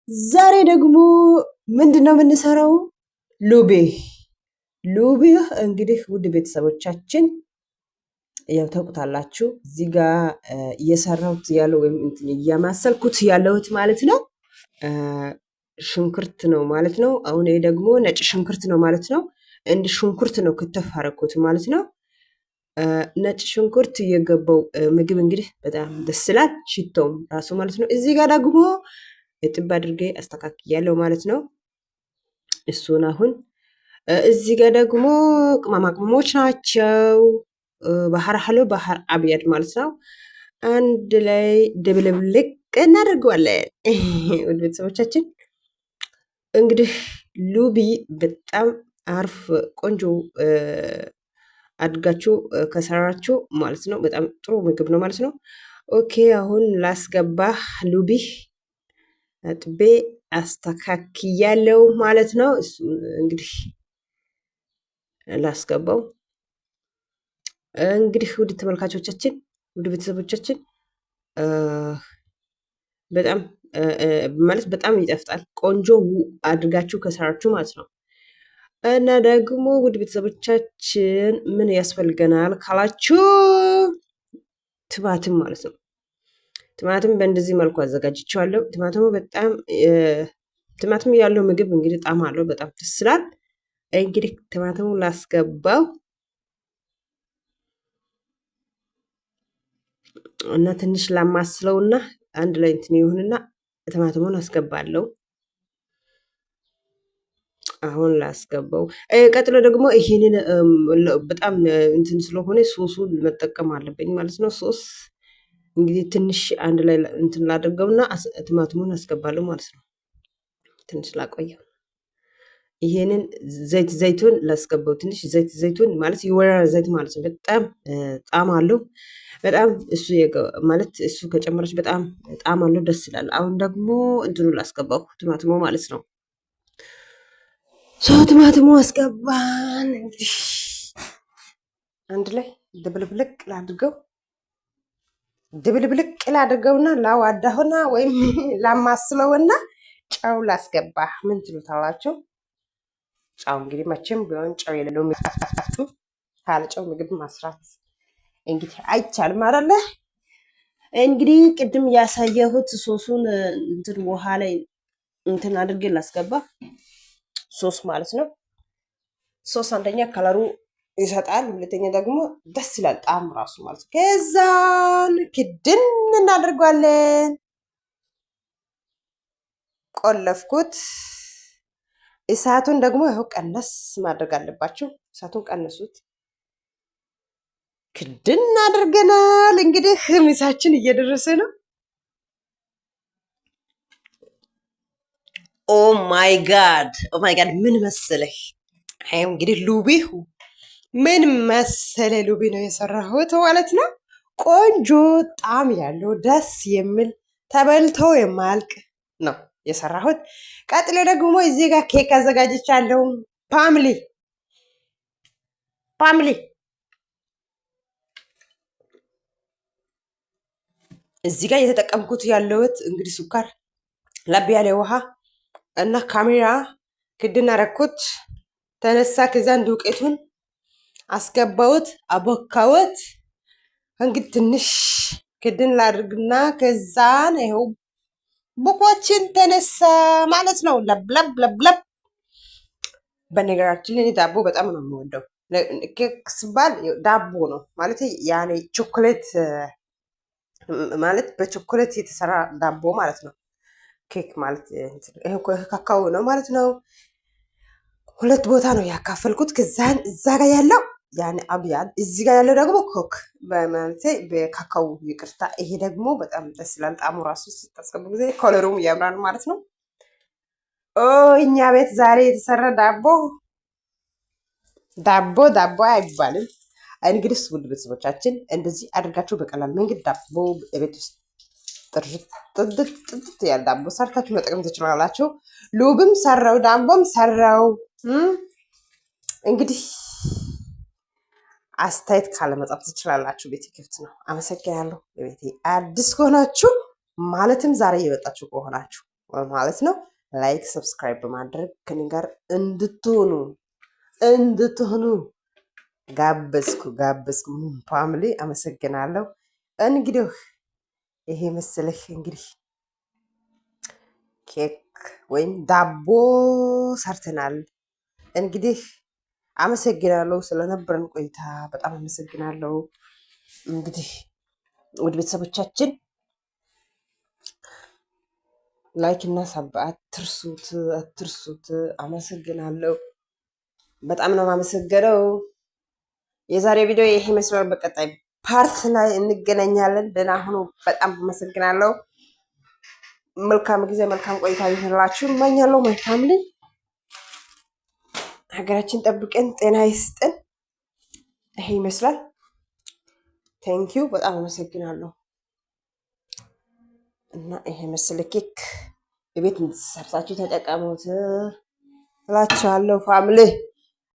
ዛሬ ደግሞ ምንድነው የምንሰራው? ሉቤ እንግዲህ ውድ ቤተሰቦቻችን ያው ታውቁታላችሁ። እዚህ ጋር እየሰራሁት ያለው ወይም እያማሰልኩት ያለሁት ማለት ነው ሽንኩርት ነው ማለት ነው። አሁን ይሄ ደግሞ ነጭ ሽንኩርት ነው ማለት ነው። እንድ ሽንኩርት ነው ከተፍ አደረኩት ማለት ነው። ነጭ ሽንኩርት የገባው ምግብ እንግዲህ በጣም ደስ ይላል፣ ሽታውም ራሱ ማለት ነው። እዚህ ጋር ደግሞ እጥብ አድርጌ አስተካክያለሁ ማለት ነው። እሱን አሁን እዚህ ጋር ደግሞ ቅመማ ቅመሞች ናቸው። ባህር ሀሎ ባህር አብያድ ማለት ነው። አንድ ላይ ድብልቅልቅ እናደርገዋለን። ውድ ቤተሰቦቻችን እንግዲህ ሉቢ በጣም አሪፍ ቆንጆ አድርጋችሁ ከሰራችሁ ማለት ነው በጣም ጥሩ ምግብ ነው ማለት ነው። ኦኬ አሁን ላስገባ ሉቢ አጥቤ አስተካክያለሁ ማለት ነው። እሱ እንግዲህ ላስገባው እንግዲህ ውድ ተመልካቾቻችን ውድ ቤተሰቦቻችን በጣም ማለት በጣም ይጠፍጣል። ቆንጆ አድርጋችሁ ከሰራችሁ ማለት ነው። እና ደግሞ ውድ ቤተሰቦቻችን ምን ያስፈልገናል ካላችሁ ቲማቲም ማለት ነው። ቲማቲም በእንደዚህ መልኩ አዘጋጅቼዋለሁ። ቲማቲም ያለው ምግብ እንግዲህ ጣዕም አለው፣ በጣም ደስ ይላል። እንግዲህ ቲማቲሙን ላስገባው እና ትንሽ ላማስለውና አንድ ላይ እንትን ይሁንና ቲማቲሙን አስገባለሁ። አሁን ላስገባው። ቀጥሎ ደግሞ ይሄንን በጣም እንትን ስለሆነ ሶሱን መጠቀም አለብኝ ማለት ነው። ሶስ እንግዲህ ትንሽ አንድ ላይ እንትን ላድርገውና ቲማቲሙን አስገባለሁ ማለት ነው። ትንሽ ላቆየው። ይሄንን ዘይቱን ላስገባው። ትንሽ ዘይቱን ማለት የወይራ ዘይት ማለት ነው። በጣም ጣዕም አለው። በጣም እሱ ማለት እሱ ከጨመረች በጣም ጣዕም አለው፣ ደስ ይላል። አሁን ደግሞ እንትኑ ላስገባው ቲማቲሙ ማለት ነው። ቲማቲሙ አስገባን። እንግዲህ አንድ ላይ ድብልቅልቅ ላድርገውና ላዋዳሁና ወይም ላማስለውና ጨው ላስገባ። ምን ትሉታላችሁ? ጨው እንግዲህ መቼም ቢሆን ጨው የሌለው ምግብ ካለ ጨው ምግብ ማስራት እንግዲህ አይቻልም አይደለ? እንግዲህ ቅድም ያሳየሁት ሶሱን እንትን ውሃ ላይ እንትን አድርጌ ላስገባ። ሶስ ማለት ነው። ሶስ አንደኛ ከለሩ ይሰጣል፣ ሁለተኛ ደግሞ ደስ ይላል ጣዕም ራሱ ማለት ነው። ከዛን ክድን እናደርጓለን። ቆለፍኩት። እሳቱን ደግሞ ይኸው ቀነስ ማድረግ አለባችሁ። እሳቱን ቀነሱት። ክድን አድርገናል። እንግዲህ ምሳችን እየደረሰ ነው። ኦ ማይ ጋድ ምን መሰለህ! ይኸው እንግዲህ ሉቢሁ ምን መሰለ ሉቢ ነው የሰራሁት ማለት ነው። ቆንጆ ጣዕም ያለው ደስ የሚል ተበልቶ የማያልቅ ነው የሰራሁት። ቀጥሎ ደግሞ እዚህ ጋር ኬክ አዘጋጅቻለሁ። ፋሚሊ እዚህ ጋር እየተጠቀምኩት ያለሁት እንግዲህ ሱካር፣ ለብ ያለ ውሃ እና ካሜራ ክድን አረኩት። ተነሳ። ከዛን ዱቄቱን አስገባሁት፣ አቦካሁት። እንግዲህ ትንሽ ክድን ላድርግና ከዛን ይኸው ቡኮችን ተነሳ ማለት ነው። ለብለብ። በነገራችን ላይ ዳቦ በጣም ነው የምወደው። ኬክ ሲባል ዳቦ ነው ማለት ያኔ ቾኮሌት ማለት በቾኮሌት የተሰራ ዳቦ ማለት ነው። ኬክ ማለት ይሄ ካካው ነው ማለት ነው። ሁለት ቦታ ነው ያካፈልኩት። ከዛን እዛ ጋር ያለው ያኔ አብያድ፣ እዚህ ጋር ያለው ደግሞ ኮክ በማለቴ በካካው ይቅርታ። ይሄ ደግሞ በጣም ደስ ይላል ጣዕሙ ራሱ ስታስገቡ ጊዜ ኮለሩም ያምራል ማለት ነው። እኛ ቤት ዛሬ የተሰራ ዳቦ አይባልም። እንግዲህ ውድ ቤተሰቦቻችን እንደዚህ አድርጋችሁ በቀላል መንገድ ዳቦ ቤት ውስጥ ጥድት ያለ ዳቦ ሰርታችሁ መጠቀም ትችላላችሁ። ሉብም ሰራው ዳቦም ሰራው። እንግዲህ አስተያየት ካለመጻፍ ትችላላችሁ። ቤቴ ክፍት ነው። አመሰግናለሁ። ቤቴ አዲስ ከሆናችሁ ማለትም ዛሬ እየመጣችሁ ከሆናችሁ ማለት ነው። ላይክ ሰብስክራይብ በማድረግ ከኔ ጋር እንድትሆኑ ጋበዝኩ ፋሚሊ። አመሰግናለሁ። እንግዲህ ይሄ መሰለህ እንግዲህ ኬክ ወይም ዳቦ ሰርተናል። እንግዲህ አመሰግናለሁ ስለነበረን ቆይታ በጣም አመሰግናለሁ። እንግዲህ ውድ ቤተሰቦቻችን ላይክ እና ሳብ አትርሱት። አመሰግናለሁ። በጣም ነው የማመሰግነው። የዛሬ ቪዲዮ ይሄ ይመስላል። በቀጣይ ፓርት ላይ እንገናኛለን። ደህና ሁኑ። በጣም አመሰግናለሁ። መልካም ጊዜ፣ መልካም ቆይታ ይሁንላችሁ እመኛለሁ። መልካም ልጅ ሀገራችን ጠብቀን ጤና ይስጠን። ይሄ ይመስላል። ቴንኪው በጣም አመሰግናለሁ። እና ይሄ መሰለ ኬክ የቤት ሰርታችሁ ተጠቀሙት እላችኋለሁ ፋሚሊ።